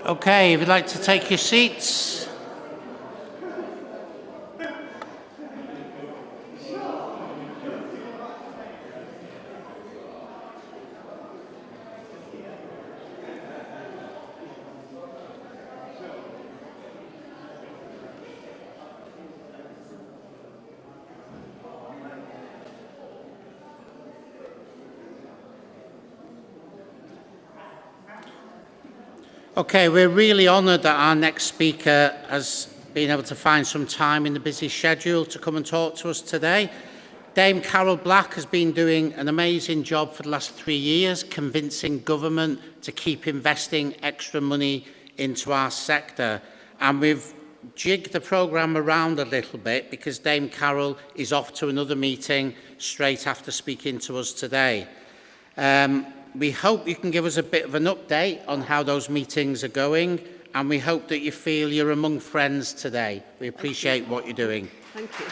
Okay, if you'd like to take your seats. Okay, we're really honoured that our next speaker has been able to find some time in the busy schedule to come and talk to us today. Dame Carol Black has been doing an amazing job for the last 3 years, convincing government to keep investing extra money into our sector. And we've jigged the programme around a little bit because Dame Carol is off to another meeting straight after speaking to us today. We hope you can give us a bit of an update on how those meetings are going, and we hope that you feel you're among friends today. We appreciate what you're doing. Thank you.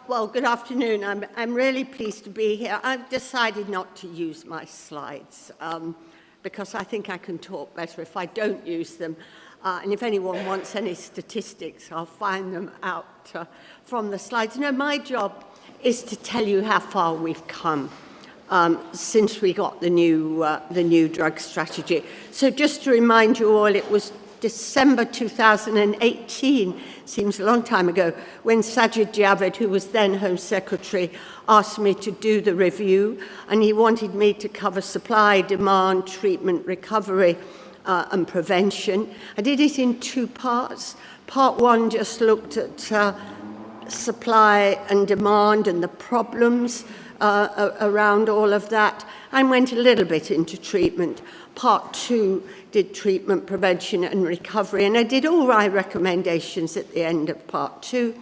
Well, good afternoon. I'm really pleased to be here. I've decided not to use my slides because I think I can talk better if I don't use them. And if anyone wants any statistics, I'll find them out from the slides. No, my job is to tell you how far we've come since we got the new drug strategy. So just to remind you all, it was December 2018, seems a long time ago, when Sajid Javid, who was then Home Secretary, asked me to do the review, and he wanted me to cover supply, demand, treatment, recovery, and prevention. I did it in 2 parts. Part 1 just looked at supply and demand and the problems around all of that, and went a little bit into treatment. Part 2 did treatment, prevention and recovery, and I did all my recommendations at the end of part 2.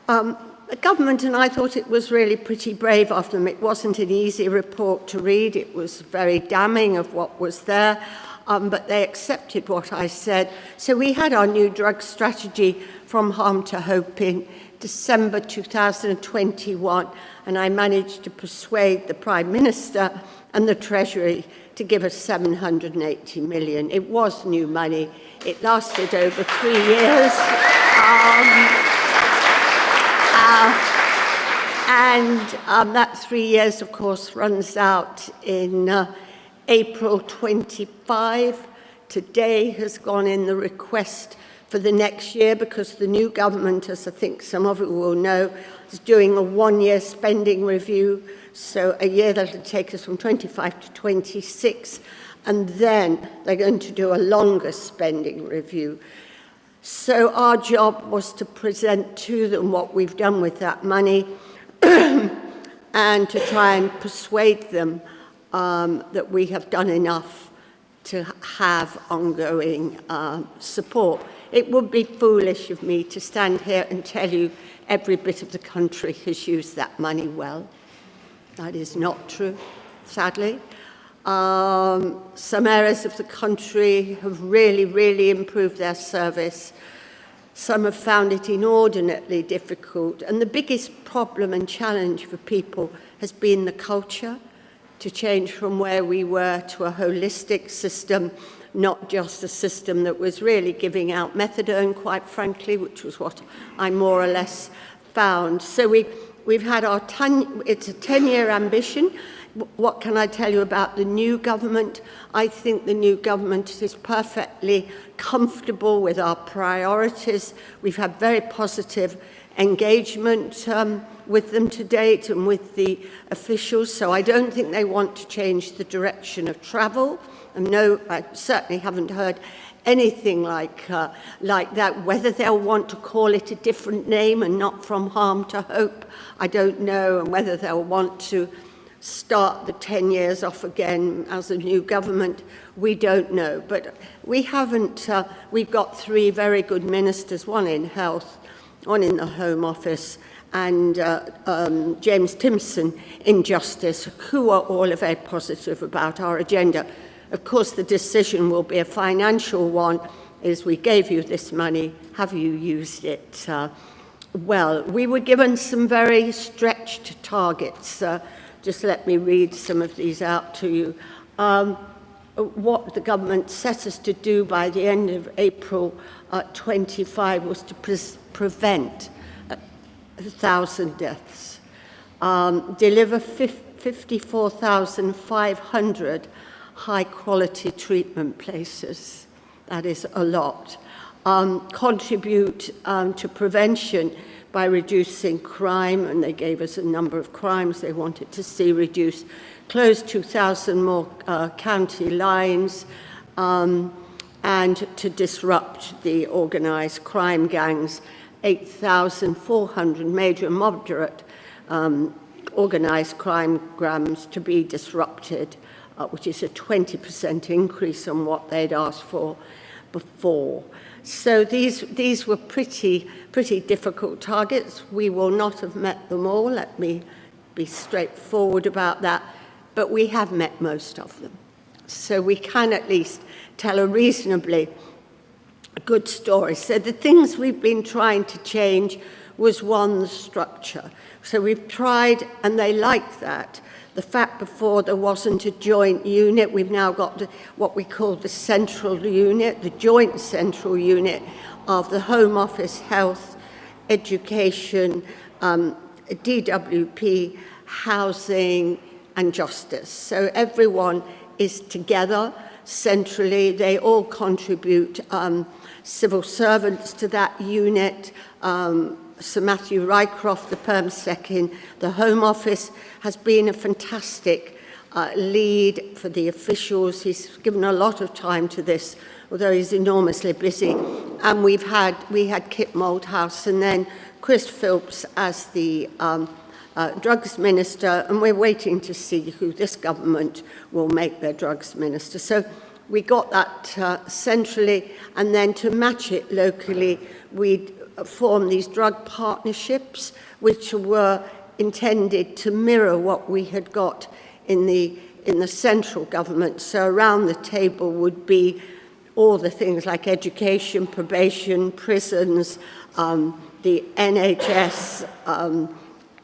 The government and I thought it was really pretty brave of them. It wasn't an easy report to read. It was very damning of what was there. But they accepted what I said. So we had our new drug strategy from harm to hope in December 2021, and I managed to persuade the Prime Minister and the Treasury to give us 780 million. It was new money. It lasted over 3 years. That 3 years, of course, runs out in April 25. Today has gone in the request for the next year because the new government, as I think some of you will know, is doing a 1-year spending review. So a year that will take us from 25 to 26. And then they're going to do a longer spending review. So our job was to present to them what we've done with that money and to try and persuade them that we have done enough to have ongoing support. It would be foolish of me to stand here and tell you every bit of the country has used that money well. That is not true, sadly. Some areas of the country have really improved their service. Some have found it inordinately difficult. And the biggest problem and challenge for people has been the culture, to change from where we were to a holistic system, not just a system that was really giving out methadone, quite frankly, which was what I more or less found. So we've had it's a 10-year ambition. What can I tell you about the new government? I think the new government is perfectly comfortable with our priorities. We've had very positive engagement with them to date and with the officials, so I don't think they want to change the direction of travel. And no, I certainly haven't heard anything like that. Whether they'll want to call it a different name and not from harm to hope, I don't know, and whether they'll want to start the 10 years off again as a new government, we don't know. But we haven't, we've got 3 very good ministers, one in health, one in the Home Office, and James Timpson in Justice, who are all very positive about our agenda. Of course, the decision will be a financial one, is we gave you this money, have you used it Well, we were given some very stretched targets. Just let me read some of these out to you. What the government set us to do by the end of April 25 was to prevent 1,000 deaths, deliver 54,500 high-quality treatment places. That is a lot. Contribute to prevention by reducing crime, and they gave us a number of crimes they wanted to see reduced. Close 2,000 more county lines, and to disrupt the organised crime gangs, 8,400 major and moderate organised crime gangs to be disrupted, which is a 20% increase on what they'd asked for before. So these were pretty difficult targets. We will not have met them all, let me be straightforward about that, but we have met most of them. So we can at least tell a reasonably good story. So the things we've been trying to change was, one, the structure. So we've tried, and they like that. The fact before there wasn't a joint unit, we've now got what we call the central unit, the joint central unit of the Home Office, Health, Education, DWP, Housing and Justice. So everyone is together centrally. They all contribute civil servants to that unit. Sir Matthew Rycroft, the Perm Sec in the Home Office, has been a fantastic lead for the officials. He's given a lot of time to this, although he's enormously busy. And we had Kit Moldhouse and then Chris Philps as the drugs minister, and we're waiting to see who this government will make their drugs minister. So we got that centrally, and then to match it locally, we formed these drug partnerships, which were intended to mirror what we had got in the central government. So around the table would be all the things like education, probation, prisons, the NHS,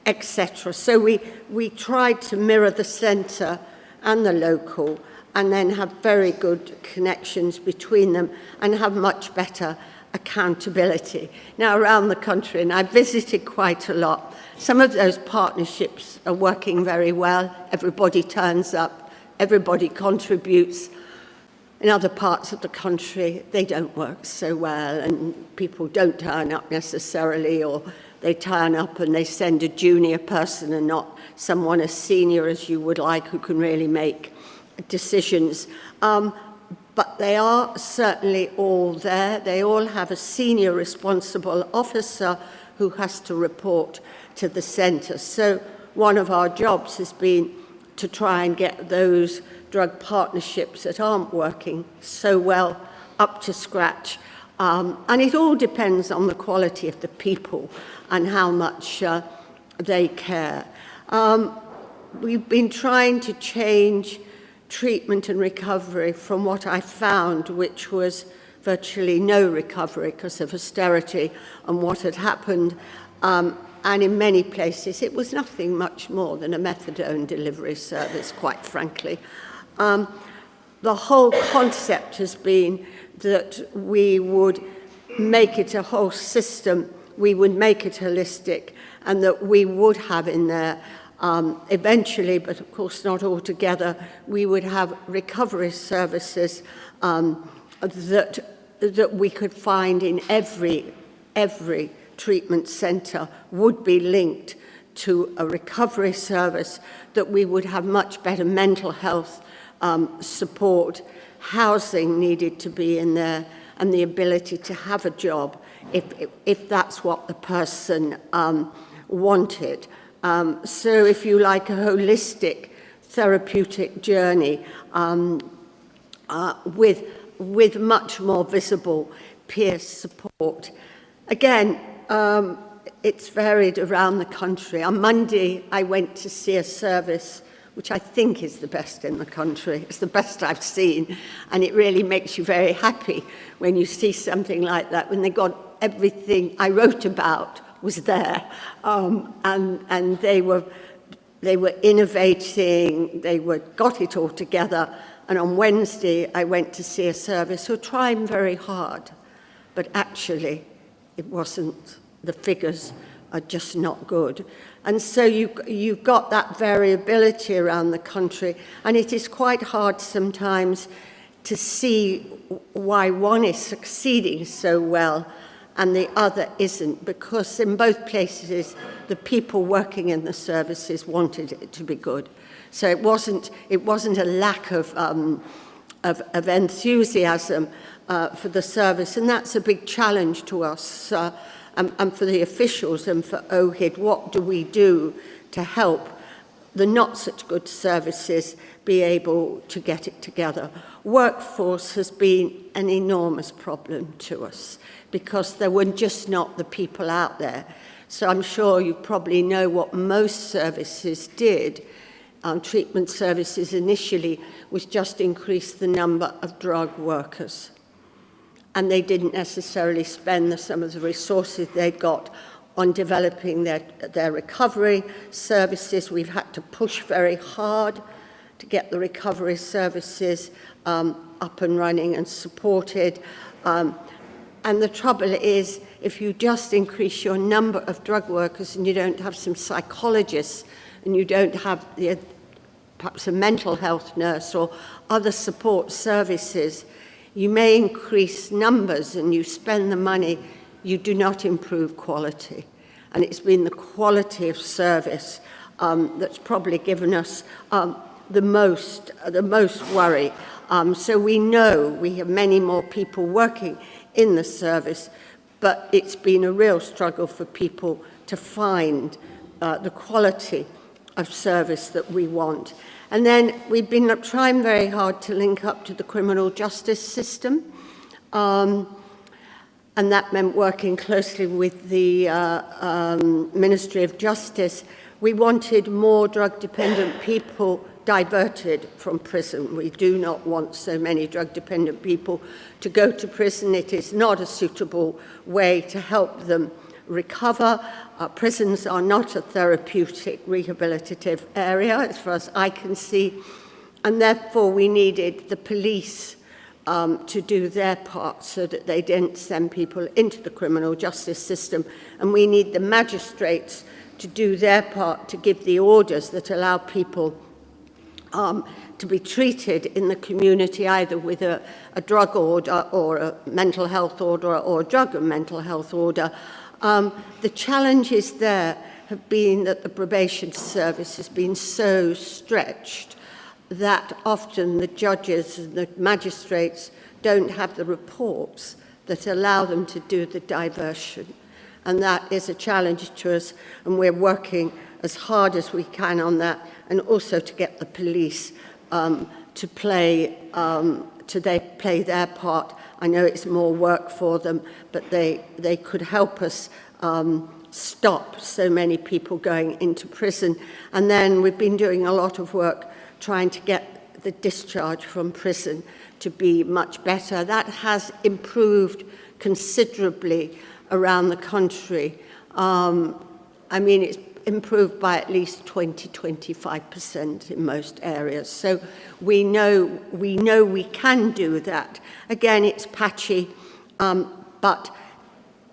etc. So we tried to mirror the centre and the local, and then have very good connections between them and have much better accountability. Now, around the country, and I've visited quite a lot, some of those partnerships are working very well. Everybody turns up, everybody contributes. In other parts of the country, they don't work so well, and people don't turn up necessarily, or they turn up and they send a junior person and not someone as senior as you would like who can really make decisions. But they are certainly all there. They all have a senior responsible officer who has to report to the centre. So one of our jobs has been to try and get those drug partnerships that aren't working so well up to scratch. And it all depends on the quality of the people and how much they care. We've been trying to change treatment and recovery from what I found, which was virtually no recovery because of austerity and what had happened. And in many places, it was nothing much more than a methadone delivery service, quite frankly. The whole concept has been that we would make it a whole system, we would make it holistic, and that we would have in there eventually, but of course not altogether, we would have recovery services that we could find in every treatment centre would be linked to a recovery service, that we would have much better mental health support, housing needed to be in there, and the ability to have a job if that's what the person wanted. So if you like a holistic therapeutic journey with much more visible peer support. Again, it's varied around the country. On Monday, I went to see a service which I think is the best in the country. It's the best I've seen, and it really makes you very happy when you see something like that, when they got everything I wrote about was there, and they were innovating, got it all together. And on Wednesday, I went to see a service who were trying very hard, but actually it wasn't, the figures are just not good. And so you've got that variability around the country, and it is quite hard sometimes to see why one is succeeding so well and the other isn't, because in both places, the people working in the services wanted it to be good. So it wasn't a lack of enthusiasm for the service, and that's a big challenge to us and for the officials and for OHID. What do we do to help the not such good services be able to get it together? Workforce has been an enormous problem to us because there were just not the people out there. So I'm sure you probably know what most services did. Treatment services initially was just increase the number of drug workers. And they didn't necessarily spend some of the resources they'd got on developing their recovery services. We've had to push very hard to get the recovery services up and running and supported. And the trouble is, if you just increase your number of drug workers and you don't have some psychologists and you don't have perhaps a mental health nurse or other support services, you may increase numbers and you spend the money, you do not improve quality. And it's been the quality of service that's probably given us the most worry. So we know we have many more people working in the service, but it's been a real struggle for people to find the quality of service that we want. And then we've been trying very hard to link up to the criminal justice system, and that meant working closely with the Ministry of Justice. We wanted more drug-dependent people diverted from prison. We do not want so many drug-dependent people to go to prison. It is not a suitable way to help them recover. Prisons are not a therapeutic, rehabilitative area, as far as I can see, and therefore we needed the police to do their part so that they didn't send people into the criminal justice system, and we need the magistrates to do their part to give the orders that allow people to be treated in the community, either with a drug order or a mental health order or a drug and mental health order. The challenges there have been that the probation service has been so stretched that often the judges and the magistrates don't have the reports that allow them to do the diversion. And that is a challenge to us, and we're working as hard as we can on that, and also to get the police to play their part. I know it's more work for them, but they could help us stop so many people going into prison. And then we've been doing a lot of work trying to get the discharge from prison to be much better. That has improved considerably around the country. I mean, it's improved by at least 20-25% in most areas. So we know we can do that. Again, it's patchy, but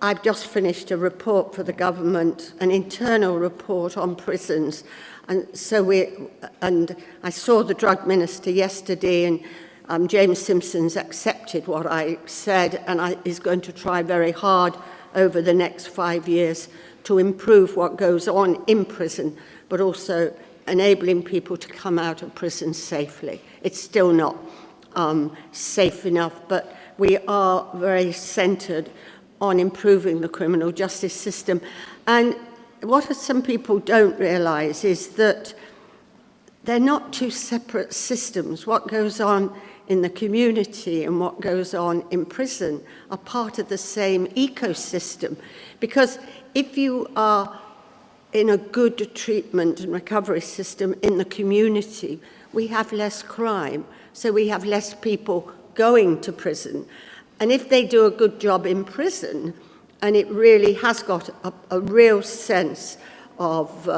I've just finished a report for the government, an internal report on prisons. And so I saw the drug minister yesterday, and James Simpson's accepted what I said, and is going to try very hard over the next 5 years to improve what goes on in prison, but also enabling people to come out of prison safely. It's still not safe enough, but we are very centred on improving the criminal justice system. And what some people don't realise is that they're not two separate systems. What goes on in the community and what goes on in prison are part of the same ecosystem. Because if you are in a good treatment and recovery system in the community, we have less crime, so we have less people going to prison. And if they do a good job in prison, and it really has got a real sense of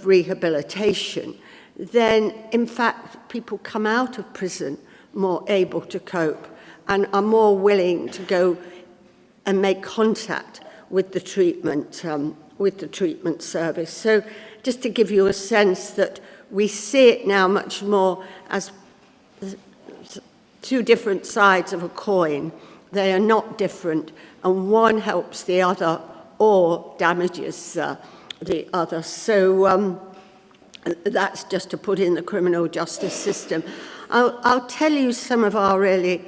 rehabilitation, then in fact people come out of prison more able to cope and are more willing to go and make contact with the treatment service. So just to give you a sense that we see it now much more as two different sides of a coin. They are not different, and one helps the other or damages the other. So that's just to put in the criminal justice system. I'll tell you some of our really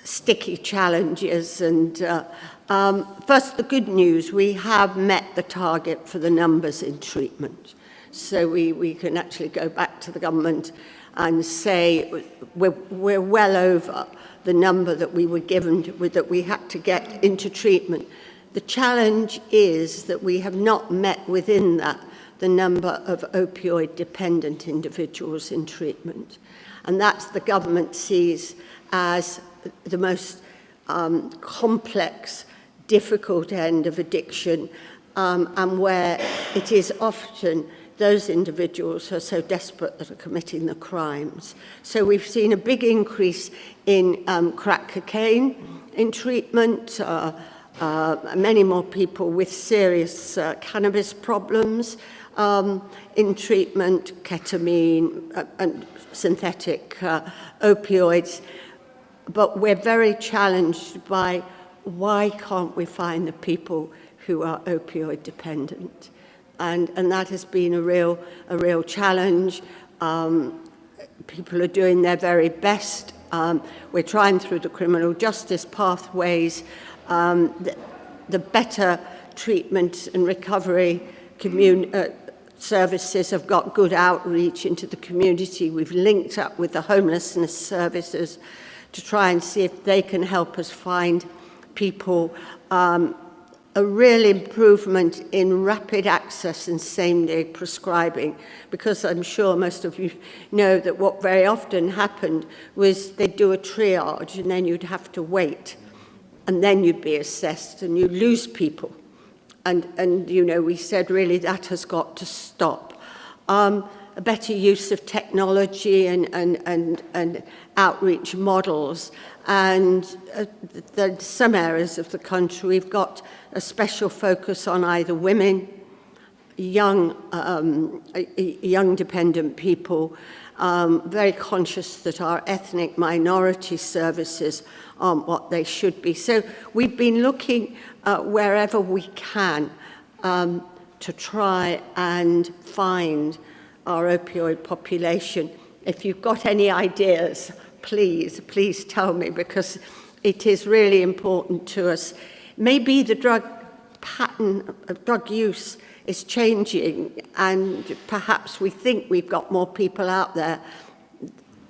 sticky challenges. And first, the good news, we have met the target for the numbers in treatment. So we can actually go back to the government and say we're well over the number that we were given, that we had to get into treatment. The challenge is that we have not met within that the number of opioid-dependent individuals in treatment. And that's the government sees as the most complex, difficult end of addiction, and where it is often those individuals who are so desperate that are committing the crimes. So we've seen a big increase in crack cocaine in treatment, many more people with serious cannabis problems in treatment, ketamine and synthetic opioids. But we're very challenged by why can't we find the people who are opioid dependent? And that has been a real challenge. People are doing their very best. We're trying through the criminal justice pathways, the better treatment and recovery services have got good outreach into the community. We've linked up with the homelessness services to try and see if they can help us find people. A real improvement in rapid access and same-day prescribing, because I'm sure most of you know that what very often happened was they'd do a triage and then you'd have to wait, and then you'd be assessed and you'd lose people. And you know, we said really that has got to stop. A better use of technology and outreach models. And some areas of the country, we've got a special focus on either women, young dependent people, very conscious that our ethnic minority services aren't what they should be. So we've been looking wherever we can to try and find our opioid population. If you've got any ideas, please tell me, because it is really important to us. Maybe the drug pattern of drug use is changing, and perhaps we think we've got more people out there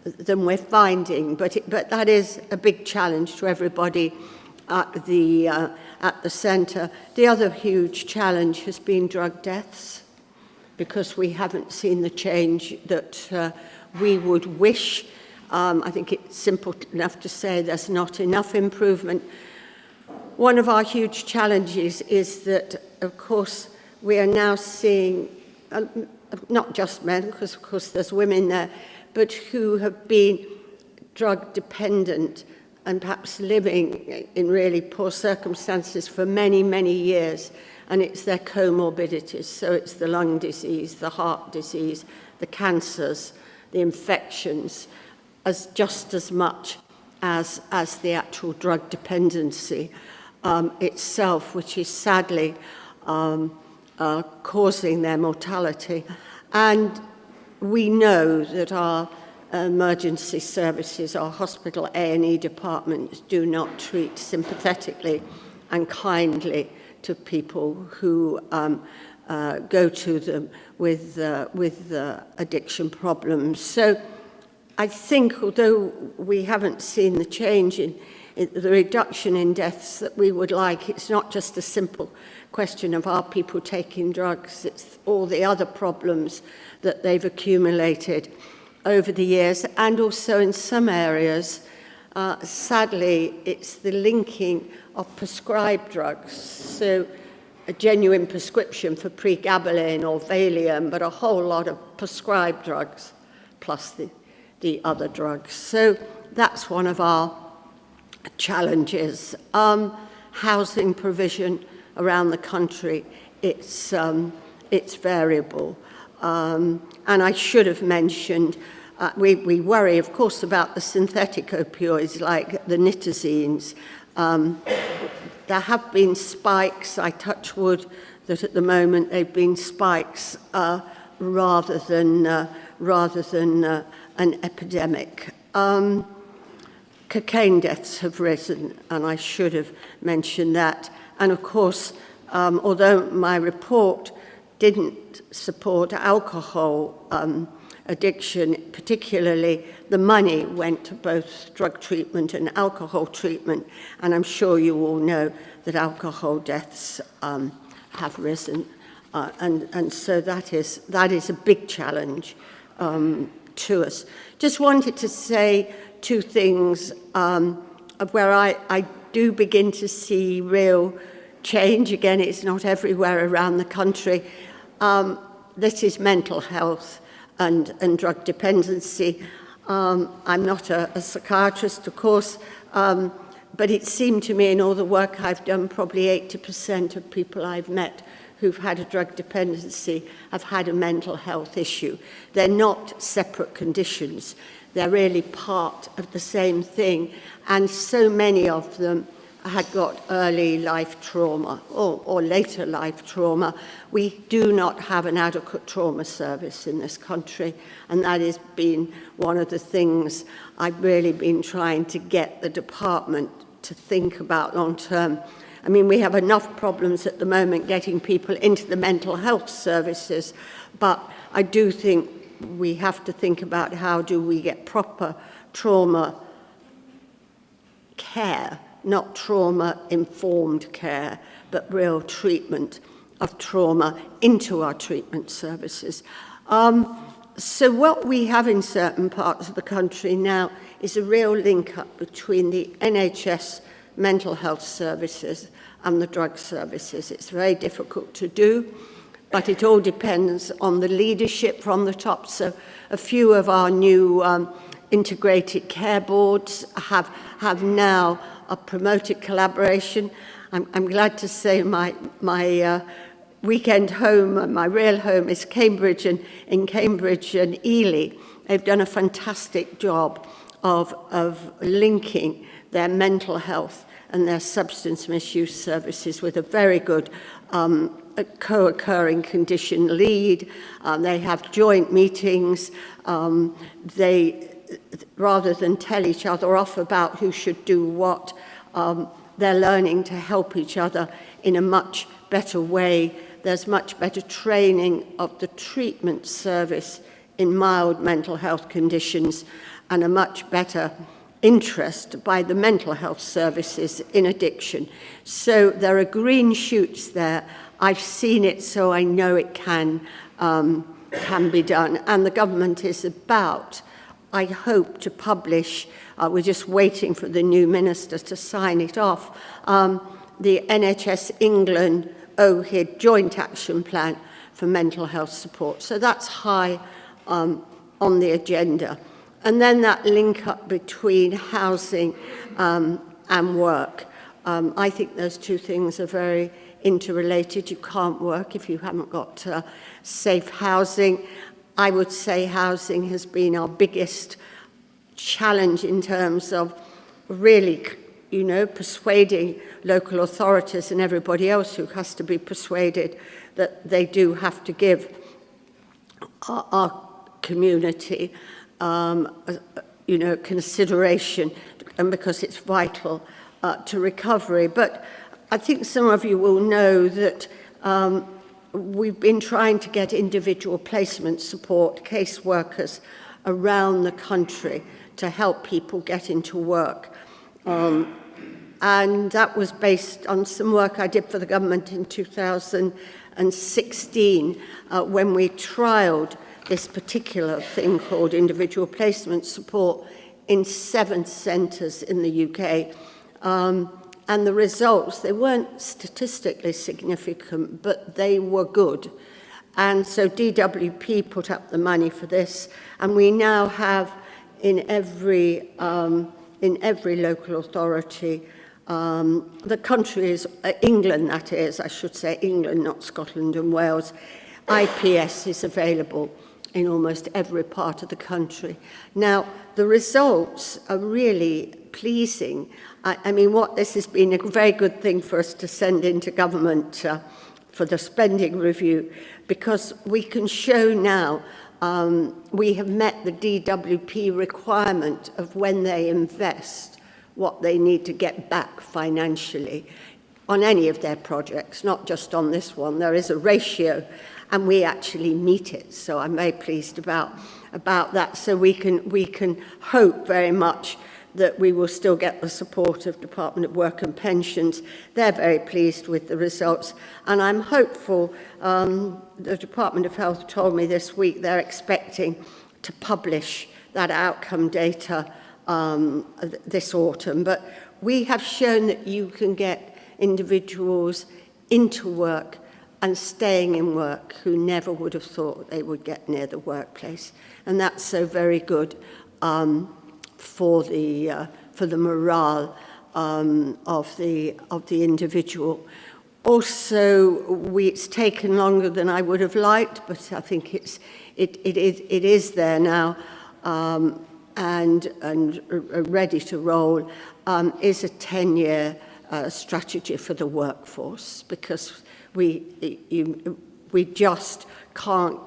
than we're finding, but that is a big challenge to everybody at the centre. The other huge challenge has been drug deaths, because we haven't seen the change that we would wish. I think it's simple enough to say there's not enough improvement. One of our huge challenges is that, of course, we are now seeing, not just men, because of course there's women there, but who have been drug dependent and perhaps living in really poor circumstances for many, many years. And it's their comorbidities. So it's the lung disease, the heart disease, the cancers, the infections, just as much as the actual drug dependency itself, which is sadly causing their mortality. And we know that our emergency services, our hospital A&E departments do not treat sympathetically and kindly to people who go to them with addiction problems. So I think, although we haven't seen the change in the reduction in deaths that we would like, it's not just a simple question of are people taking drugs, it's all the other problems that they've accumulated over the years, and also in some areas sadly, it's the linking of prescribed drugs. So a genuine prescription for pregabalin or Valium, but a whole lot of prescribed drugs plus the other drugs. So that's one of our challenges. Housing provision around the country, it's variable. And I should have mentioned, we worry, of course, about the synthetic opioids like the nitazines. There have been spikes, I touch wood, that at the moment they've been spikes rather than an epidemic. Cocaine deaths have risen, and I should have mentioned that. And of course, although my report didn't support alcohol addiction, particularly the money went to both drug treatment and alcohol treatment, and I'm sure you all know that alcohol deaths have risen, and so that is a big challenge to us. Just wanted to say two things of where I do begin to see real change. Again, it's not everywhere around the country. This is mental health and drug dependency. I'm not a psychiatrist, of course, but it seemed to me in all the work I've done, probably 80% of people I've met who've had a drug dependency have had a mental health issue. They're not separate conditions. They're really part of the same thing. And so many of them had got early life trauma or later life trauma. We do not have an adequate trauma service in this country, and that has been one of the things I've really been trying to get the department to think about long term. I mean, we have enough problems at the moment getting people into the mental health services, but I do think we have to think about how do we get proper trauma care, not trauma-informed care, but real treatment of trauma into our treatment services. So what we have in certain parts of the country now is a real link-up between the NHS mental health services and the drug services. It's very difficult to do, but it all depends on the leadership from the top. So a few of our new integrated care boards have now promoted collaboration. I'm glad to say my weekend home, my real home is Cambridge, and in Cambridge and Ely, they've done a fantastic job of linking their mental health and their substance misuse services with a very good co-occurring condition lead. They have joint meetings. They, rather than tell each other off about who should do what, they're learning to help each other in a much better way. There's much better training of the treatment service in mild mental health conditions, and a much better interest by the mental health services in addiction. So there are green shoots there. I've seen it, so I know it can be done. And the government is about, I hope, to publish, we're just waiting for the new minister to sign it off, the NHS England OHID Joint Action Plan for Mental Health Support. So that's high on the agenda. And then that link up between housing and work. I think those two things are very interrelated. You can't work if you haven't got safe housing. I would say housing has been our biggest challenge in terms of really, persuading local authorities and everybody else who has to be persuaded that they do have to give our community consideration, and because it's vital to recovery. But I think some of you will know that we've been trying to get individual placement support, caseworkers around the country to help people get into work. And that was based on some work I did for the government in 2016 when we trialled this particular thing called individual placement support in 7 centres in the UK. And the results, they weren't statistically significant, but they were good. And so DWP put up the money for this, and we now have in every local authority, the country is, England that is, I should say England, not Scotland and Wales, IPS is available in almost every part of the country. Now, the results are really pleasing. I mean, this has been a very good thing for us to send into government for the spending review, because we can show now we have met the DWP requirement of when they invest, what they need to get back financially on any of their projects, not just on this one. There is a ratio, and we actually meet it. So I'm very pleased about that. So we can hope very much that we will still get the support of Department of Work and Pensions. They're very pleased with the results. And I'm hopeful, the Department of Health told me this week they're expecting to publish that outcome data this autumn. But we have shown that you can get individuals into work and staying in work who never would have thought they would get near the workplace. And that's so very good for the morale of the individual. Also, it's taken longer than I would have liked, but I think it is there now and ready to roll. Is a 10-year strategy for the workforce, because we just can't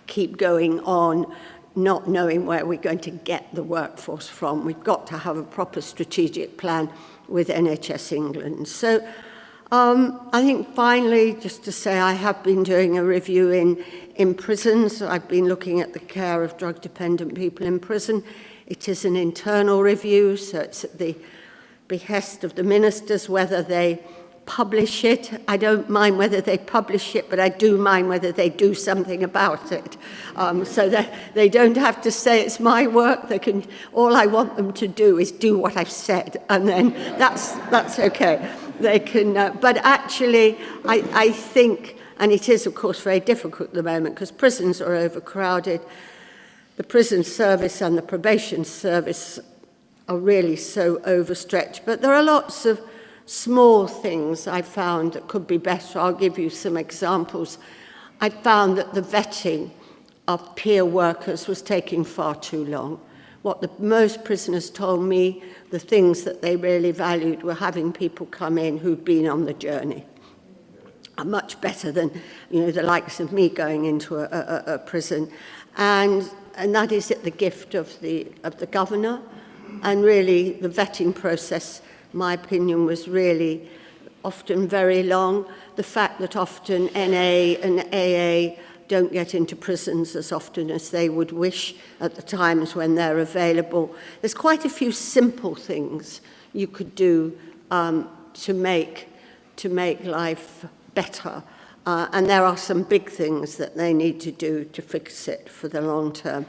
keep going on not knowing where we're going to get the workforce from. We've got to have a proper strategic plan with NHS England. So I think finally, just to say, I have been doing a review in prisons. I've been looking at the care of drug-dependent people in prison. It is an internal review, so it's at the behest of the ministers whether they publish it. I don't mind whether they publish it, but I do mind whether they do something about it. So that they don't have to say it's my work. They can. All I want them to do is do what I've said, and then that's okay. They can. But actually, I think, and it is of course very difficult at the moment because prisons are overcrowded. The prison service and the probation service are really so overstretched. But there are lots of small things I found that could be better. I'll give you some examples. I found that the vetting of peer workers was taking far too long. What most prisoners told me, the things that they really valued were having people come in who'd been on the journey. Are much better than, the likes of me going into a prison. And that is the gift of the governor. And really the vetting process, my opinion, was really often very long. The fact that often NA and AA don't get into prisons as often as they would wish at the times when they're available. There's quite a few simple things you could do to make life better. And there are some big things that they need to do to fix it for the long term.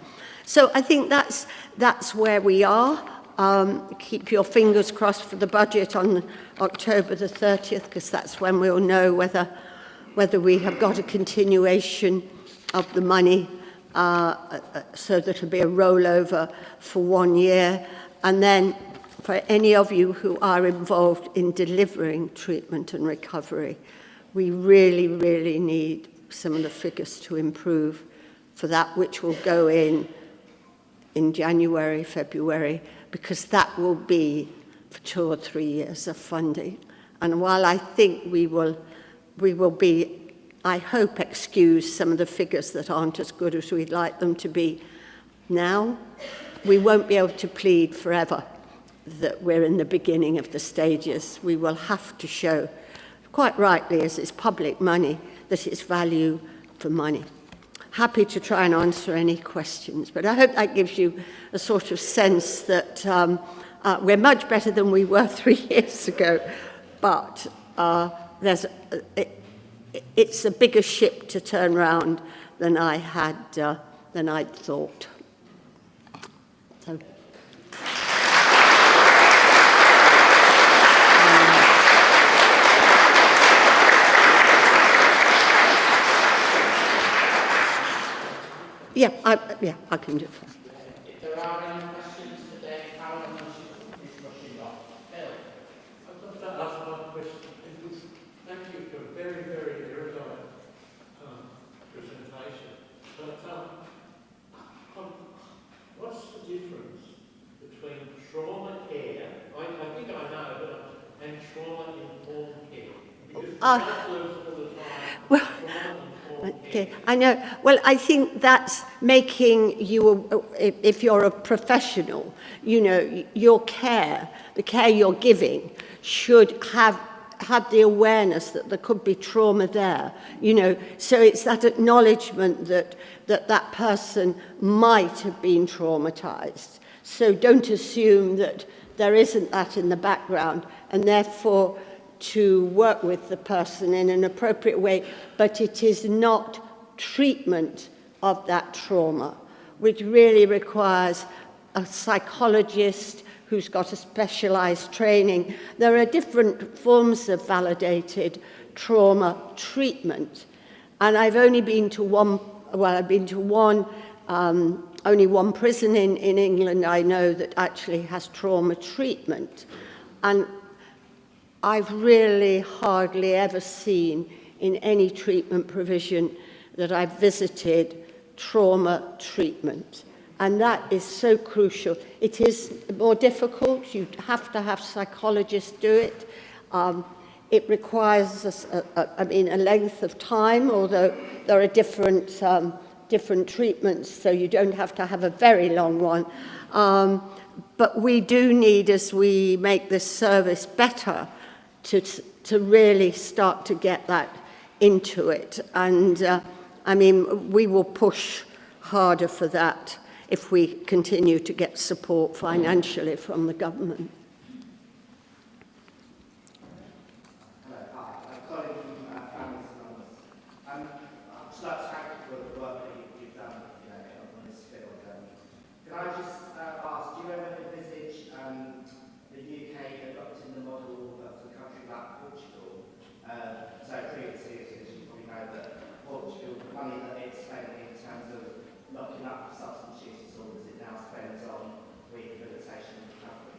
So I think that's where we are. Keep your fingers crossed for the budget on October the 30th, because that's when we'll know whether we have got a continuation of the money, so that it'll be a rollover for 1 year. And then for any of you who are involved in delivering treatment and recovery, we really, really need some of the figures to improve for that which will go in January, February, because that will be for 2 or 3 years of funding. And while I think we will be, I hope, excuse some of the figures that aren't as good as we'd like them to be now, we won't be able to plead forever that we're in the beginning of the stages. We will have to show, quite rightly, as it's public money, that it's value for money. Happy to try and answer any questions, but I hope that gives you a sort of sense that we're much better than we were 3 years ago, but it's a bigger ship to turn round than I'd thought. So. Yeah, I can do that. If there are any questions today, Carol, she's rushing off. Bill? I'd love to ask one question. Thank you for a very, very erudite presentation. But what's the difference between trauma care, I think I know, and trauma-informed care? Because counsellors all the time, Well, trauma-informed okay, care. I know. Well, I think that's making you, if you're a professional, you know, your care, the care you're giving, should have the awareness that there could be trauma there, you know. So it's that acknowledgement that person might have been traumatized. So don't assume that there isn't that in the background, and therefore to work with the person in an appropriate way, but it is not treatment of that trauma, which really requires a psychologist who's got a specialized training. There are different forms of validated trauma treatment, and I've only been to one, only one prison in England I know that actually has trauma treatment. And I've really hardly ever seen in any treatment provision that I've visited trauma treatment. And that is so crucial. It is more difficult. You have to have psychologists do it. It requires a length of time, although there are different treatments, so you don't have to have a very long one. But we do need, as we make this service better, to really start to get that into it. And we will push harder for that if we continue to get support financially from the government. Hello, hi. I'm Colin from Families Anonymous. I'd just like to thank you for the work that you've done on this field. Can I just ask, do you ever envisage the UK adopting the model of a country like Portugal? So previously, as you probably know, that Portugal, the money that it spent in terms of locking up substance use disorders, it now spends on rehabilitation and recovery.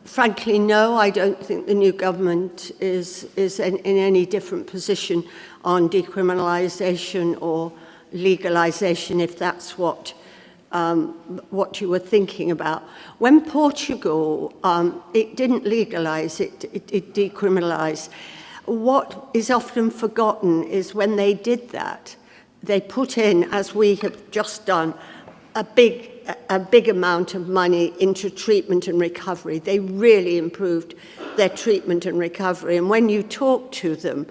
Frankly, no, I don't think the new government is in any different position on decriminalisation or legalisation, if that's what you were thinking about. When Portugal, it didn't legalise, it decriminalised. What is often forgotten is when they did that, they put in, as we have just done, a big amount of money into treatment and recovery. They really improved their treatment and recovery. And when you talk to them,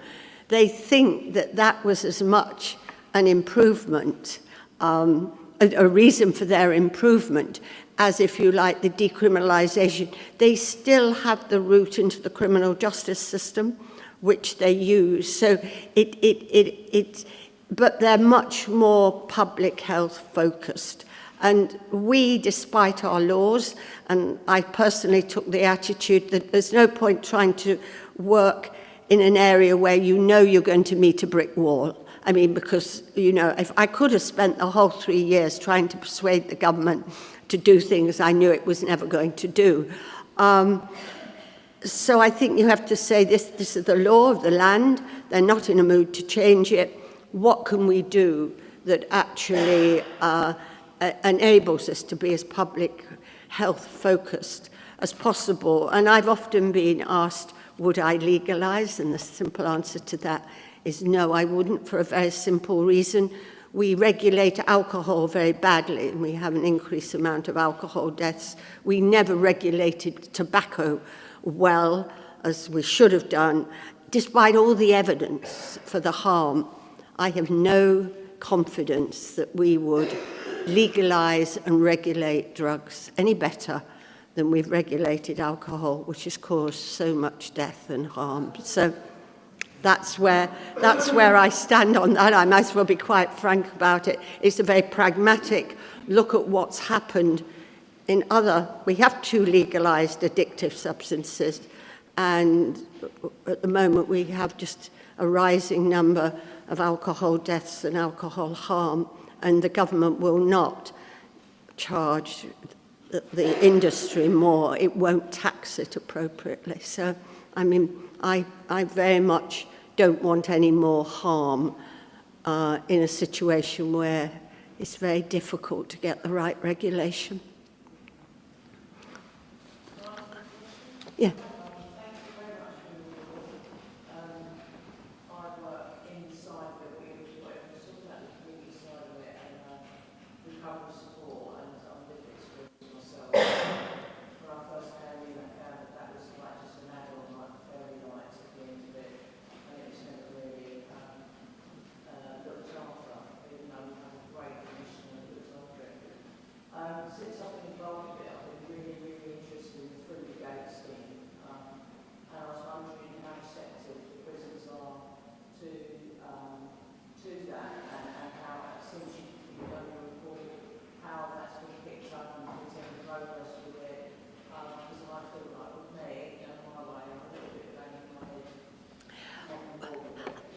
they think that that was as much an improvement, a reason for their improvement, as, if you like, the decriminalisation. They still have the route into the criminal justice system, which they use. So but they're much more public health focused. And we, despite our laws, and I personally took the attitude that there's no point trying to work in an area where you know you're going to meet a brick wall. I mean, because, you know, if I could have spent the whole 3 years trying to persuade the government to do things I knew it was never going to do. So I think you have to say this is the law of the land. They're not in a mood to change it. What can we do that actually enables us to be as public health focused as possible? And I've often been asked, would I legalise? And the simple answer to that is no, I wouldn't, for a very simple reason. We regulate alcohol very badly, and we have an increased amount of alcohol deaths. We never regulated tobacco well, as we should have done, despite all the evidence for the harm. I have no confidence that we would legalise and regulate drugs any better than we've regulated alcohol, which has caused so much death and harm. So that's where I stand on that. I might as well be quite frank about it. It's a very pragmatic look at what's happened in we have 2 legalised addictive substances, and at the moment we have just a rising number of alcohol deaths and alcohol harm, and the government will not charge the industry more, it won't tax it appropriately. So, I mean, I very much don't want any more harm in a situation where it's very difficult to get the right regulation. Yeah. Since I've been involved with it, I've been really, really interested in the free gate scheme. And I was wondering how receptive the prisons are to that, and how, since you've done your report, how that's been picked up and there's any progress with it. Because I feel like with me, my way, I'm a little bit banging my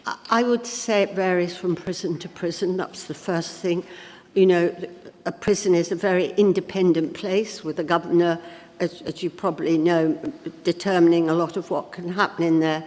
head. I would say it varies from prison to prison. That's the first thing. You know, a prison is a very independent place with the governor, as you probably know, determining a lot of what can happen in there.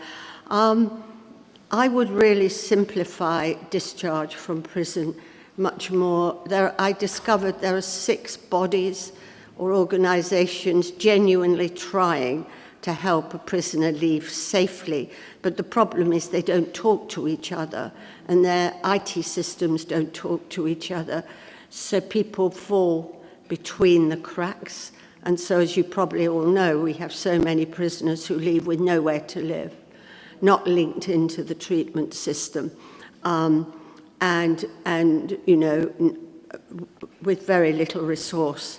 I would really simplify discharge from prison much more. I discovered there are 6 bodies or organisations genuinely trying to help a prisoner leave safely. But the problem is they don't talk to each other, and their IT systems don't talk to each other. So people fall between the cracks. And so, as you probably all know, we have so many prisoners who leave with nowhere to live, not linked into the treatment system, and you know, with very little resource,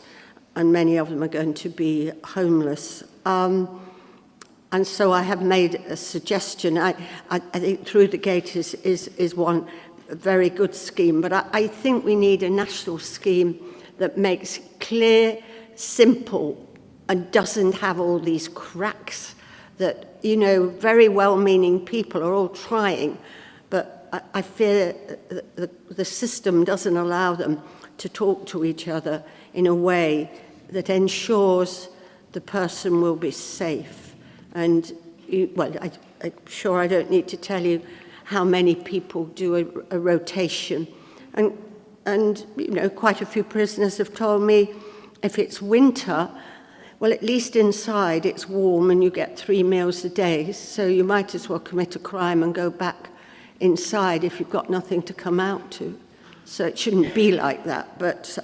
and many of them are going to be homeless. And so I have made a suggestion. I think Through the Gate is one very good scheme, but I think we need a national scheme that makes clear, simple, and doesn't have all these cracks that, you know, very well-meaning people are all trying, but I fear the system doesn't allow them to talk to each other in a way that ensures the person will be safe. And, I'm sure I don't need to tell you how many people do a rotation. And, you know, quite a few prisoners have told me if it's winter, well, at least inside it's warm and you get 3 meals a day, so you might as well commit a crime and go back inside if you've got nothing to come out to. So it shouldn't be like that, but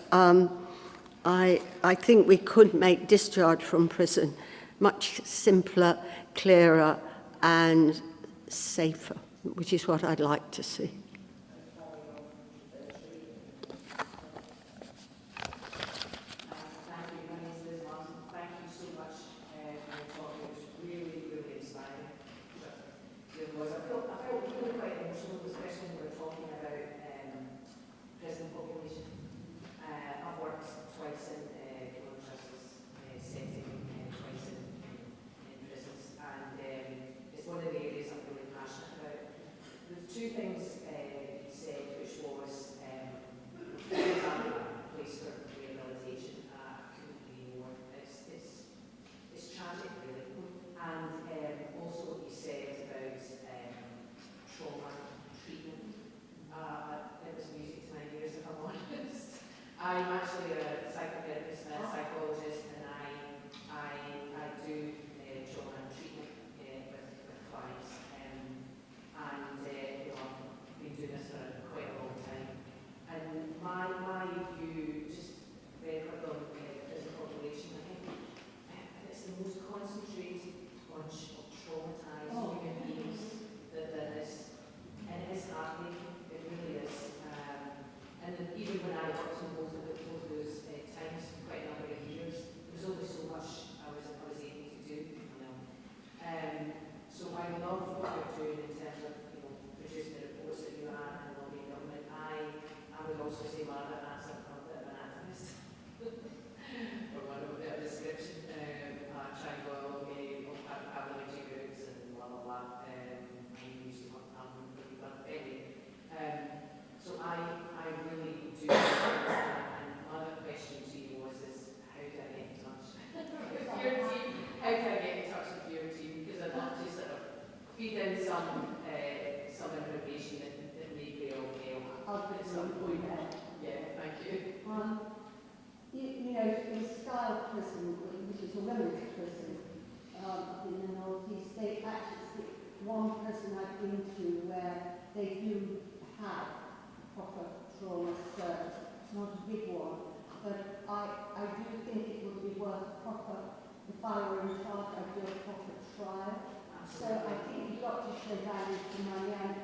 I think we could make discharge from prison much simpler, clearer, and safer, which is what I'd like to see. Two things one prison I've been to where they do have proper trauma service, not a big one, but I do think it would be worth proper, if I were in charge, I'd do a proper trial. So I think you've got to show value for money, and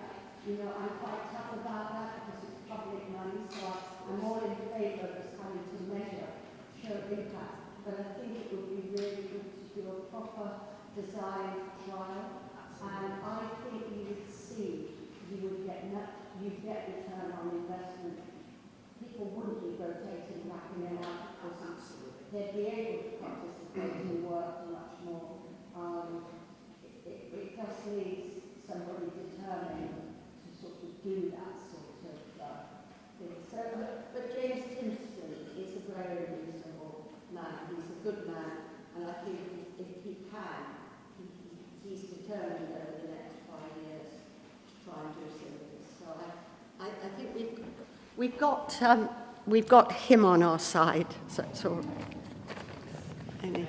I'm quite tough about that because it's public money, so I'm all in favour of us having to measure, show impact, but I think it would be really good to do a proper design trial, and I think you would see you'd get return on investment. People wouldn't be rotating back in and out of prison. They'd be able to participate in work much more. It just needs somebody determined to sort of do that sort of thing. So, but James Timpson is a very reasonable man. He's a good man, and I think if he can, he's determined over the next 5 years to try and do something. So I think we've got him on our side. So it's all right. Any?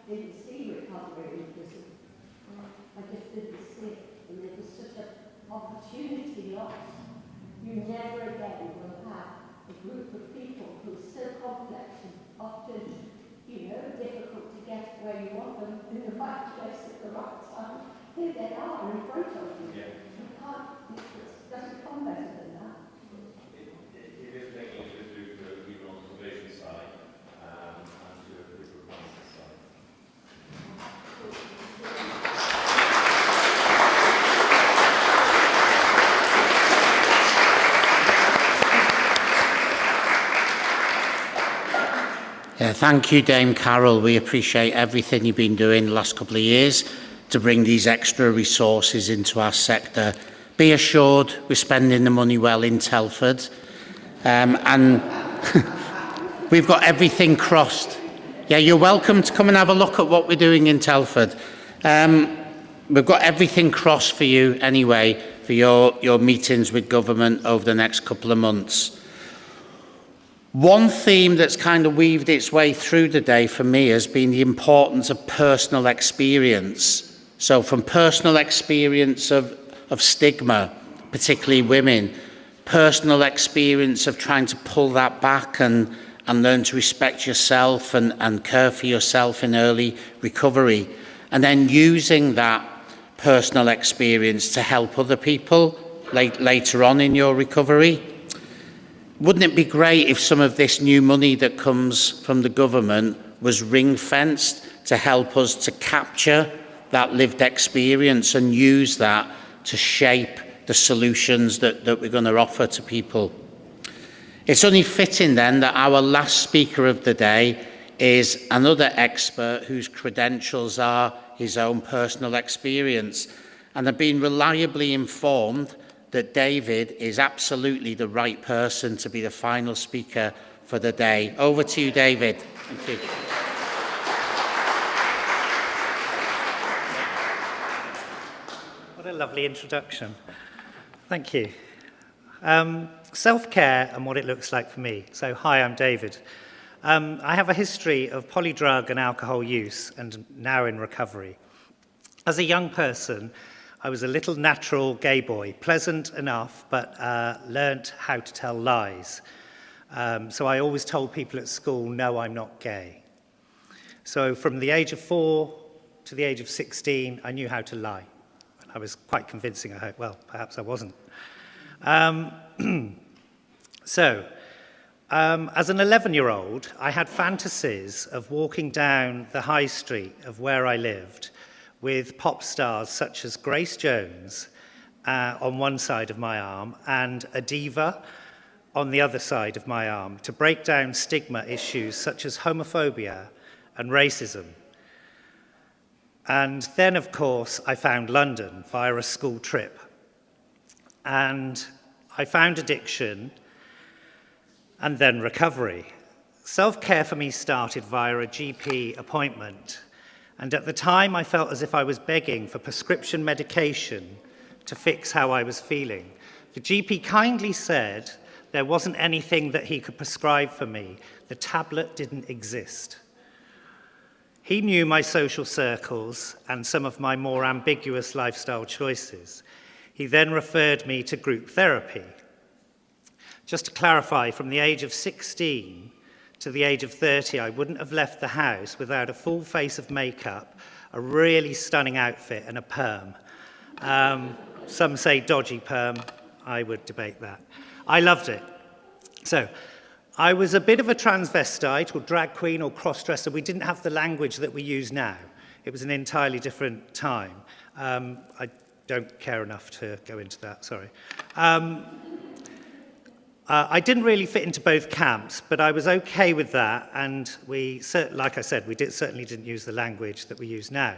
Didn't see recovery in prison. I just didn't see it, and it was such an opportunity lost. You never again will have a group of people who are so complex and often, difficult to get where you want them in the right place at the right time. Here they are in front of you. Yeah. You can't, it doesn't come better than that. It is making a difference even on the probation side and to the requirements side. Thank you, Dame Carol. We appreciate everything you've been doing the last couple of years to bring these extra resources into our sector. Be assured we're spending the money well in Telford. And we've got everything crossed. Yeah, you're welcome to come and have a look at what we're doing in Telford. We've got everything crossed for you anyway, for your meetings with government over the next couple of months. One theme that's kind of weaved its way through the day for me has been the importance of personal experience. So from personal experience of stigma, particularly women, personal experience of trying to pull that back and learn to respect yourself and care for yourself in early recovery, and then using that personal experience to help other people later on in your recovery. Wouldn't it be great if some of this new money that comes from the government was ring-fenced to help us to capture that lived experience and use that to shape the solutions that we're going to offer to people? It's only fitting then that our last speaker of the day is another expert whose credentials are his own personal experience, and I've been reliably informed that David is absolutely the right person to be the final speaker for the day. Over to you, David. Thank you. What a lovely introduction. Thank you. Self-care and what it looks like for me. So, hi, I'm David. I have a history of polydrug and alcohol use and now in recovery. As a young person, I was a little natural gay boy, pleasant enough, but learnt how to tell lies. So I always told people at school, no, I'm not gay. So from the age of 4 to the age of 16, I knew how to lie. And I was quite convincing, I hope. Well, perhaps I wasn't. So As an 11-year-old, I had fantasies of walking down the high street of where I lived with pop stars such as Grace Jones on one side of my arm and a diva on the other side of my arm to break down stigma issues such as homophobia and racism. And then, of course, I found London via a school trip. And I found addiction and then recovery. Self-care for me started via a GP appointment. And at the time, I felt as if I was begging for prescription medication to fix how I was feeling. The GP kindly said there wasn't anything that he could prescribe for me. The tablet didn't exist. He knew my social circles and some of my more ambiguous lifestyle choices. He then referred me to group therapy. Just to clarify, from the age of 16 to the age of 30, I wouldn't have left the house without a full face of makeup, a really stunning outfit, and a perm. Some say dodgy perm. I would debate that. I loved it. So, I was a bit of a transvestite or drag queen or cross-dresser. We didn't have the language that we use now. It was an entirely different time. I don't care enough to go into that, sorry. I didn't really fit into both camps, but I was okay with that, and like I said, we certainly didn't use the language that we use now.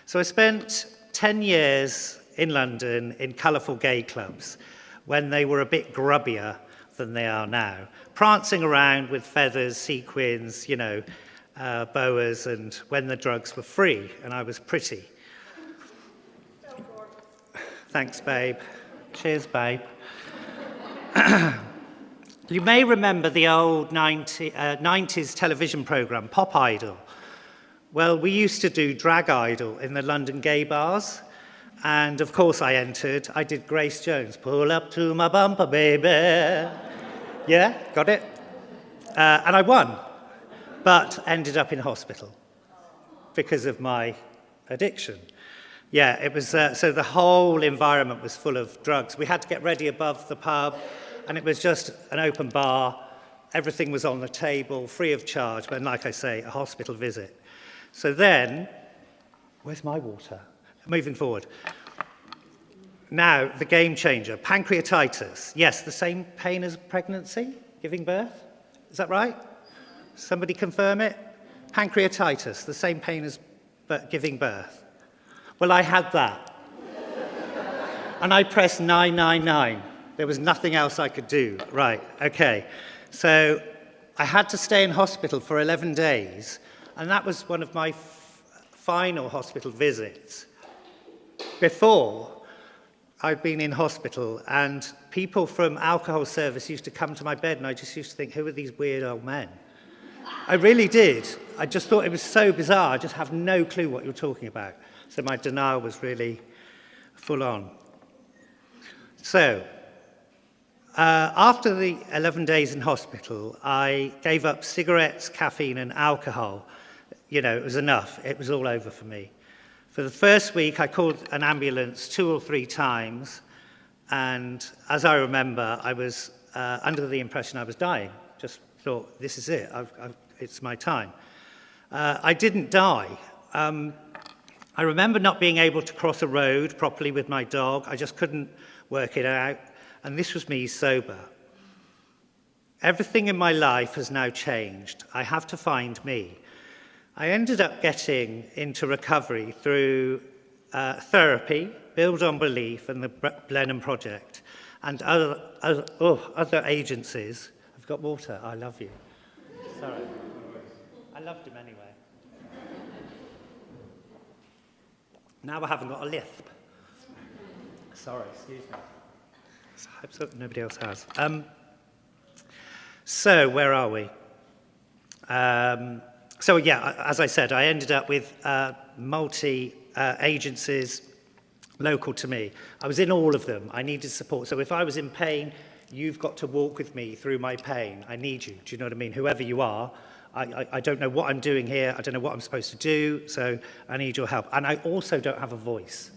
So I spent 10 years in London in colourful gay clubs when they were a bit grubbier than they are now, prancing around with feathers, sequins, boas, and when the drugs were free, and I was pretty. Thanks, babe. Cheers, babe. You may remember the old 90s television programme, Pop Idol. Well, we used to do Drag Idol in the London gay bars. And of course I entered. I did Grace Jones. Pull up to my bumper, baby. Yeah, got it? And I won, but ended up in hospital because of my addiction. Yeah, it was, so the whole environment was full of drugs. We had to get ready above the pub, and it was just an open bar. Everything was on the table, free of charge, but like I say, a hospital visit. So then, where's my water? Moving forward. Now, the game changer, pancreatitis. Yes, the same pain as pregnancy, giving birth. Is that right? Somebody confirm it? Pancreatitis, the same pain as giving birth. Well, I had that. And I pressed 999. There was nothing else I could do. Right, okay. So I had to stay in hospital for 11 days, and that was one of my final hospital visits. Before, I'd been in hospital, and people from alcohol service used to come to my bed, and I just used to think, who are these weird old men? I really did. I just thought it was so bizarre. I just have no clue what you're talking about. So my denial was really full on. So, after the 11 days in hospital, I gave up cigarettes, caffeine, and alcohol. It was enough. It was all over for me. For the first week, I called an ambulance 2 or 3 times, and as I remember, I was under the impression I was dying. Just thought, this is it. It's my time. I didn't die. I remember not being able to cross a road properly with my dog. I just couldn't work it out. And this was me sober. Everything in my life has now changed. I have to find me. I ended up getting into recovery through therapy, Build on Belief, and the Blenheim Project, and other agencies. I've got water. I love you. Sorry. I loved him anyway. Now I haven't got a lisp. Sorry, excuse me. I hope so nobody else has. So, where are we? So, yeah, as I said, I ended up with multi-agencies local to me. I was in all of them. I needed support. So if I was in pain, you've got to walk with me through my pain. I need you. Do you know what I mean? Whoever you are, I don't know what I'm doing here. I don't know what I'm supposed to do. So I need your help. And I also don't have a voice.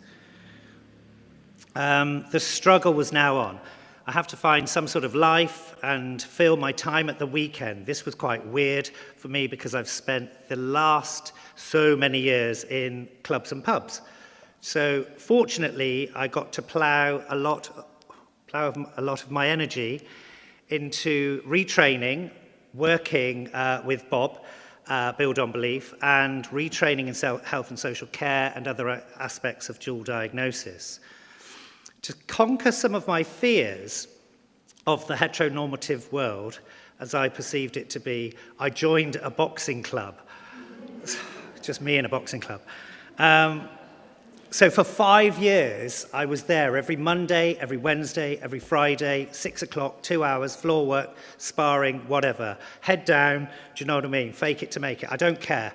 The struggle was now on. I have to find some sort of life and fill my time at the weekend. This was quite weird for me because I've spent the last so many years in clubs and pubs. So fortunately, I got to plough a lot of my energy into retraining, working with Bob, Build on Belief, and retraining in health and social care and other aspects of dual diagnosis. To conquer some of my fears of the heteronormative world, as I perceived it to be, I joined a boxing club. Just me in a boxing club. So for 5 years, I was there every Monday, every Wednesday, every Friday, 6 o'clock, 2 hours, floor work, sparring, whatever. Head down, do you know what I mean? Fake it to make it. I don't care.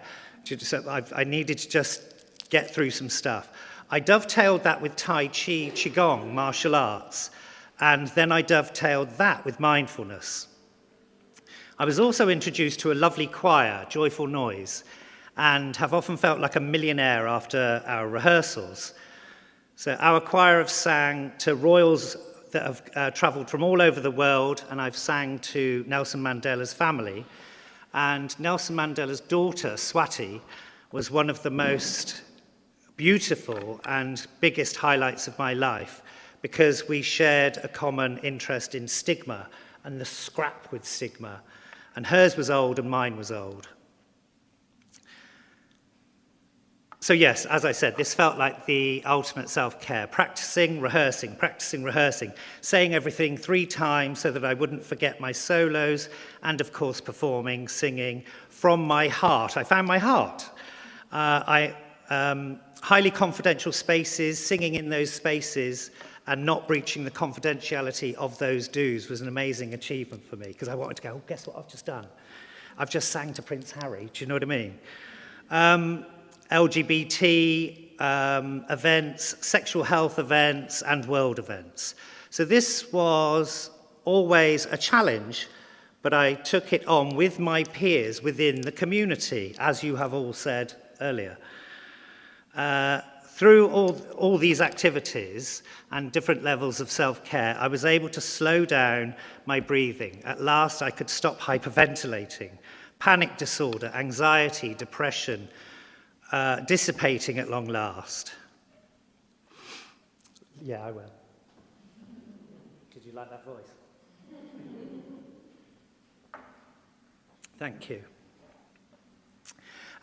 I needed to just get through some stuff. I dovetailed that with Tai Chi, Qigong, martial arts, and then I dovetailed that with mindfulness. I was also introduced to a lovely choir, Joyful Noise, and have often felt like a millionaire after our rehearsals. So our choir have sang to royals that have travelled from all over the world, and I've sang to Nelson Mandela's family. And Nelson Mandela's daughter, Swati, was one of the most beautiful and biggest highlights of my life because we shared a common interest in stigma and the scrap with stigma. And hers was old and mine was old. So yes, as I said, this felt like the ultimate self-care. Practicing, rehearsing, saying everything 3 times so that I wouldn't forget my solos, and of course performing, singing from my heart. I found my heart. Highly confidential spaces, singing in those spaces and not breaching the confidentiality of those do's was an amazing achievement for me because I wanted to go, oh, guess what I've just done? I've just sang to Prince Harry. Do you know what I mean? LGBT events, sexual health events, and world events. So this was always a challenge, but I took it on with my peers within the community, as you have all said earlier. Through all these activities and different levels of self-care, I was able to slow down my breathing. At last, I could stop hyperventilating. Panic disorder, anxiety, depression, dissipating at long last. Yeah, I will. Did you like that voice? Thank you.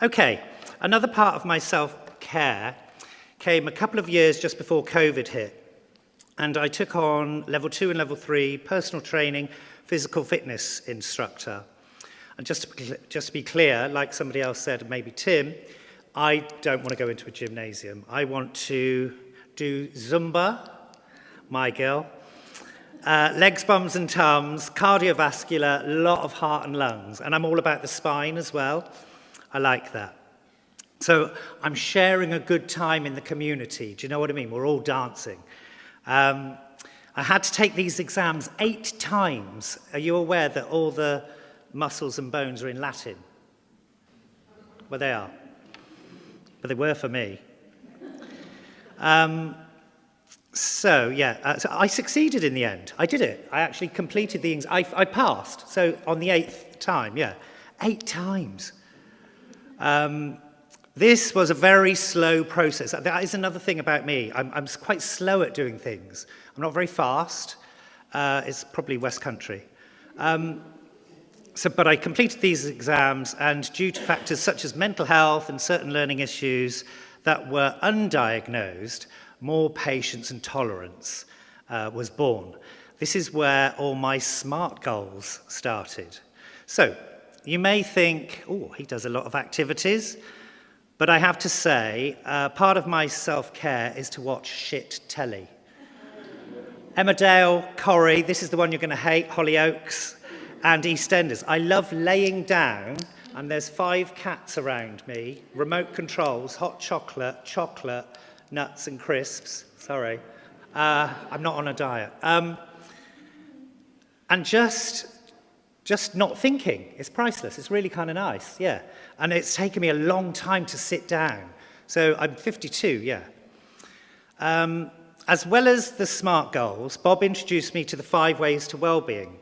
Okay, another part of my self-care came a couple of years just before COVID hit, and I took on level 2 and level 3 personal training, physical fitness instructor. And just to be clear, like somebody else said, maybe Tim, I don't want to go into a gymnasium. I want to do Zumba, my girl, legs, bums and tums, cardiovascular, lot of heart and lungs. And I'm all about the spine as well. I like that. So I'm sharing a good time in the community. Do you know what I mean? We're all dancing. I had to take these exams 8 times. Are you aware that all the muscles and bones are in Latin? Well, they are. But they were for me. So I succeeded in the end. I did it. I actually completed the exam. I passed. So on the 8th time, 8 times. This was a very slow process. That is another thing about me. I'm quite slow at doing things. I'm not very fast. It's probably West Country. But I completed these exams, and due to factors such as mental health and certain learning issues that were undiagnosed, more patience and tolerance was born. This is where all my SMART goals started. So you may think, oh, he does a lot of activities, but I have to say, part of my self-care is to watch shit telly. Emmerdale, Corrie, this is the one you're going to hate, Hollyoaks, and EastEnders. I love laying down, and there's 5 cats around me, remote controls, hot chocolate, nuts and crisps. Sorry, I'm not on a diet. And just not thinking. It's priceless. It's really kind of nice, yeah. And it's taken me a long time to sit down. So I'm 52, yeah. As well as the SMART goals, Bob introduced me to the 5 ways to well-being.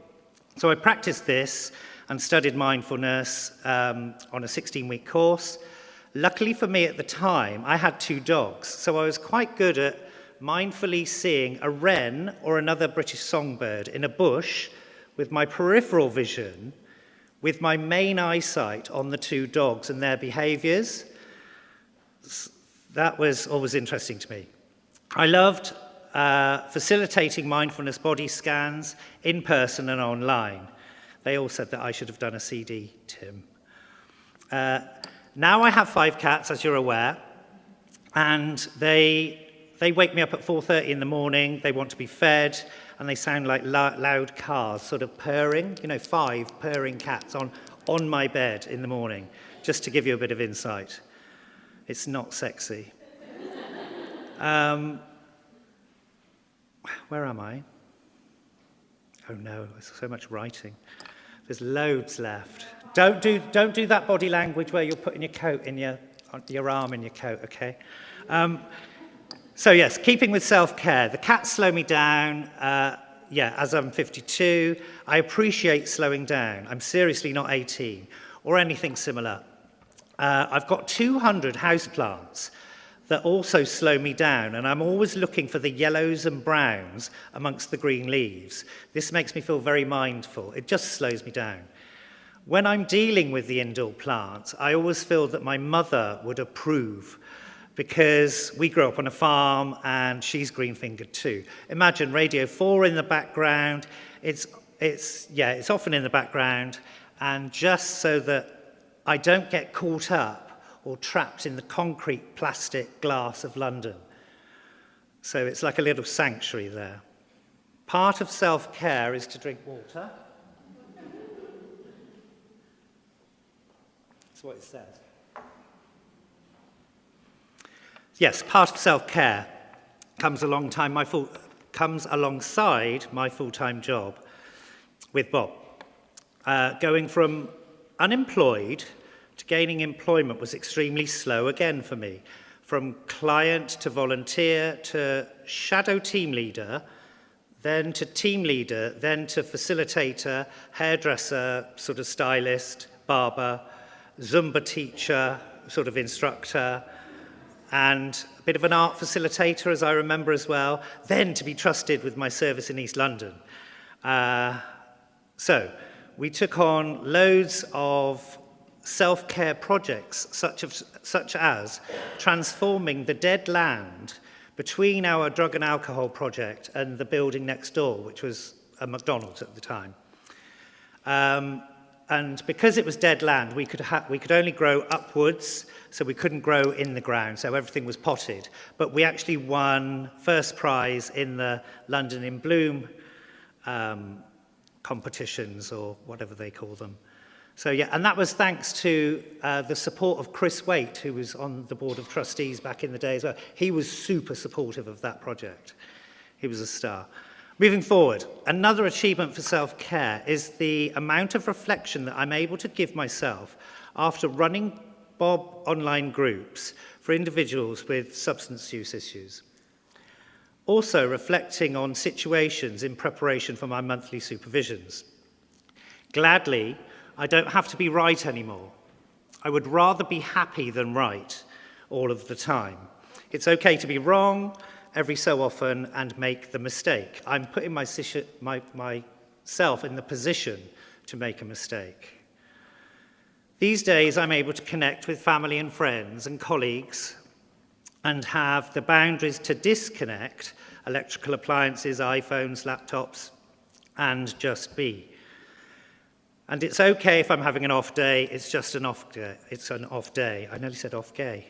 So I practiced this and studied mindfulness on a 16-week course. Luckily for me at the time, I had 2 dogs, so I was quite good at mindfully seeing a wren or another British songbird in a bush with my peripheral vision, with my main eyesight on the 2 dogs and their behaviours. That was always interesting to me. I loved facilitating mindfulness body scans in person and online. They all said that I should have done a CD, Tim. Now I have 5 cats, as you're aware, and they wake me up at 4:30 in the morning, they want to be fed, and they sound like loud cars, sort of purring, 5 purring cats on my bed in the morning, just to give you a bit of insight. It's not sexy. Where am I? Oh no, there's so much writing. There's loads left. Don't do that body language where you're putting your coat in your arm in your coat, okay? So yes, keeping with self-care. The cats slow me down. As I'm 52, I appreciate slowing down. I'm seriously not 18 or anything similar. I've got 200 houseplants that also slow me down, and I'm always looking for the yellows and browns amongst the green leaves. This makes me feel very mindful. It just slows me down. When I'm dealing with the indoor plants, I always feel that my mother would approve, because we grew up on a farm and she's green-fingered too. Imagine Radio 4 in the background. It's often in the background, and just so that I don't get caught up or trapped in the concrete, plastic, glass of London. So it's like a little sanctuary there. Part of self-care is to drink water. That's what it says. Yes, part of self-care comes alongside my full-time job with Bob. Going from unemployed to gaining employment was extremely slow again for me. From client to volunteer to shadow team leader, then to team leader, then to facilitator, hairdresser, sort of stylist, barber, Zumba teacher, sort of instructor, and a bit of an art facilitator, as I remember as well, then to be trusted with my service in East London. So we took on loads of self-care projects, such as transforming the dead land between our drug and alcohol project and the building next door, which was a McDonald's at the time. And because it was dead land, we could only grow upwards, so we couldn't grow in the ground, so everything was potted. But we actually won first prize in the London in Bloom competitions, or whatever they call them. So yeah, and that was thanks to the support of Chris Waite, who was on the board of trustees back in the day as well. He was super supportive of that project. He was a star. Moving forward, another achievement for self-care is the amount of reflection that I'm able to give myself after running Bob online groups for individuals with substance use issues. Also reflecting on situations in preparation for my monthly supervisions. Gladly, I don't have to be right anymore. I would rather be happy than right all of the time. It's okay to be wrong every so often and make the mistake. I'm putting myself in the position to make a mistake. These days, I'm able to connect with family and friends and colleagues and have the boundaries to disconnect electrical appliances, iPhones, laptops, and just be. And it's okay if I'm having an off day, it's just an off day. It's an off day. I nearly said off gay.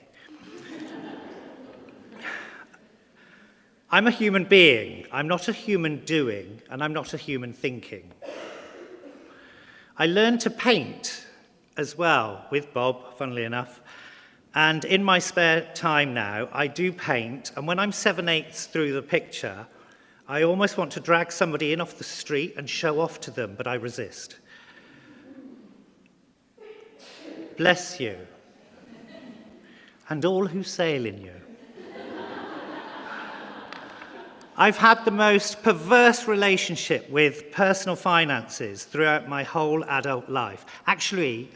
I'm a human being. I'm not a human doing, and I'm not a human thinking. I learned to paint as well with Bob, funnily enough. And in my spare time now, I do paint, and when I'm 7/8 through the picture, I almost want to drag somebody in off the street and show off to them, but I resist. Bless you, and all who sail in you. I've had the most perverse relationship with personal finances throughout my whole adult life, actually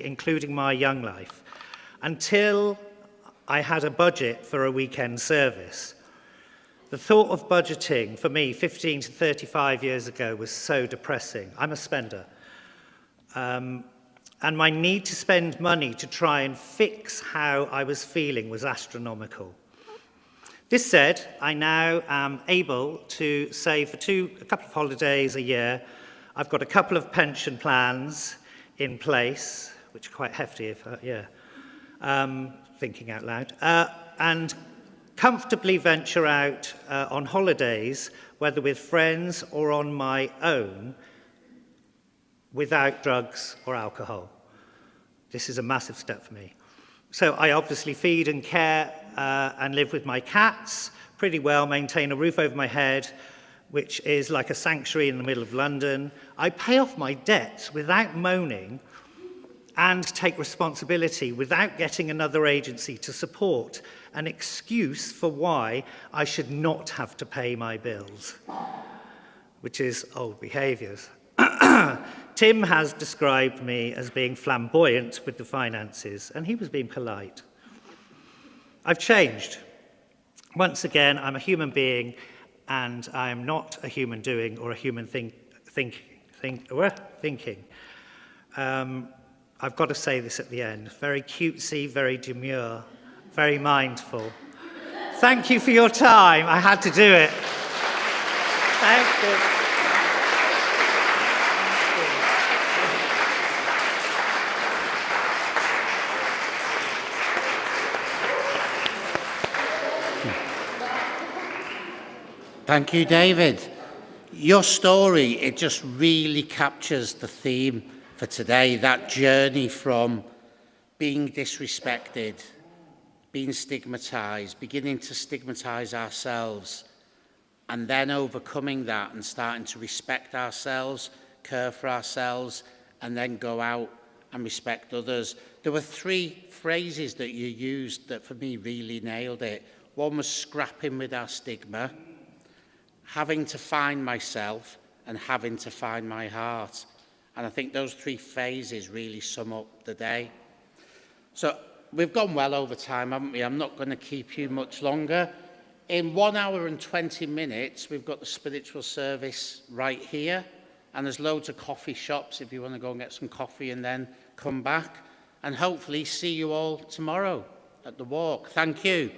including my young life, until I had a budget for a weekend service. The thought of budgeting for me 15 to 35 years ago was so depressing. I'm a spender. And my need to spend money to try and fix how I was feeling was astronomical. This said, I now am able to save for a couple of holidays a year. I've got a couple of pension plans in place, which are quite hefty, thinking out loud, and comfortably venture out on holidays, whether with friends or on my own, without drugs or alcohol. This is a massive step for me. So I obviously feed and care and live with my cats pretty well, maintain a roof over my head, which is like a sanctuary in the middle of London. I pay off my debts without moaning and take responsibility without getting another agency to support an excuse for why I should not have to pay my bills, which is old behaviours. Tim has described me as being flamboyant with the finances, and he was being polite. I've changed. Once again, I'm a human being, and I am not a human doing or a human thinking. I've got to say this at the end. Very cutesy, very demure, very mindful. Thank you for your time. I had to do it. Thank you. Thank you, David. Your story, it just really captures the theme for today, that journey from being disrespected, being stigmatized, beginning to stigmatize ourselves, and then overcoming that and starting to respect ourselves, care for ourselves, and then go out and respect others. There were 3 phrases that you used that for me really nailed it. One was scrapping with our stigma, having to find myself, and having to find my heart. And I think those 3 phases really sum up the day. So we've gone well over time, haven't we? I'm not going to keep you much longer. In 1 hour and 20 minutes, we've got the spiritual service right here. And there's loads of coffee shops if you want to go and get some coffee and then come back. And hopefully see you all tomorrow at the walk. Thank you.